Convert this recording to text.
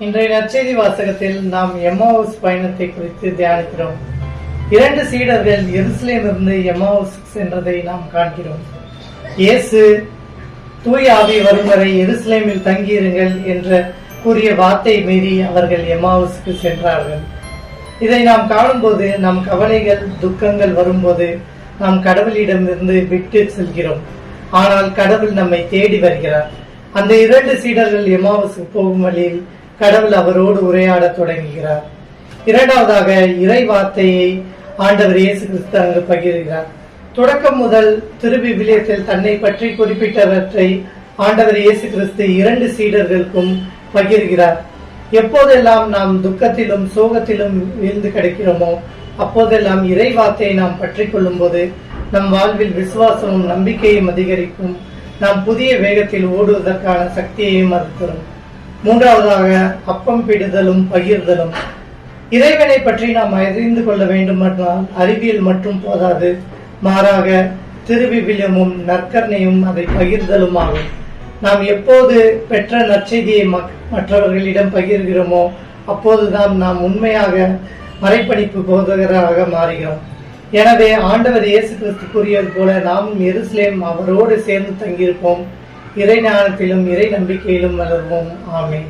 இன்றைய நற்செய்தி வாசகத்தில் நாம் எம்மாவுஸ் பயணத்தை குறித்து தியானிக்கிறோம். 2 சீடர்கள் எருசலேமிலிருந்து எம்மாவுஸ் சென்றதை நாம் காண்கிறோம். இயேசு தூய ஆவி வரும் வரை எருசலேமில் தங்கியிருங்கள் என்ற கூறிய வார்த்தை மீறி அவர்கள் எம்மாவுஸ்க்கு சென்றார்கள். இதை நாம் காணும்போது நம் கவலைகள் துக்கங்கள் வரும்போது நாம் கடவுளிடமிருந்து விட்டு செல்கிறோம். ஆனால் கடவுள் நம்மை தேடி வருகிறார். அந்த 2 சீடர்கள் எம்மாவுஸ்க்கு போகும் வழியில் கடவுள் அவரோடு உரையாட தொடங்குகிறார். இரண்டாவதாக இறை வார்த்தையை ஆண்டவர் இயேசு கிறிஸ்து அங்கு பகிர்கிறார். தொடக்கம் முதல் திருவிவிலியத்தில் தன்னை பற்றி குறிப்பிட்டவற்றை ஆண்டவர் இயேசு கிறிஸ்து 2 சீடர்களுக்கும் பகிர்கிறார். எப்போதெல்லாம் நாம் துக்கத்திலும் சோகத்திலும் வீழ்ந்து கிடக்கிறோமோ அப்போதெல்லாம் இறை வார்த்தையை நாம் பற்றி கொள்ளும் போது நம் வாழ்வில் விசுவாசமும் நம்பிக்கையும் அதிகரிக்கும். நாம் புதிய வேகத்தில் ஓடுவதற்கான சக்தியையும் அது தரும். மூன்றாவதாக அப்பம் பிடுதலும் பகிர்தலும். இறைவனை பற்றி நாம் அறிந்து கொள்ள வேண்டுமானால் அறிவியல் மட்டும் போதாது, மாறாக திருவிவிலியமும் நற்கருணையும் அதை பகிர்தலும் ஆகும். நாம் எப்போது பெற்ற நற்செய்தியை மற்றவர்களிடம் பகிர்கிறோமோ அப்போதுதான் நாம் உண்மையாக மறைப்பணிப்பு போதகராக மாறுகிறோம். எனவே ஆண்டவர் இயேசு கிறிஸ்து கூறியது போல நாமும் எருசலேம் அவரோடு சேர்ந்து தங்கியிருப்போம். இறை ஞானத்திலும் இறை நம்பிக்கையிலும் வளர்வோம். ஆமென்.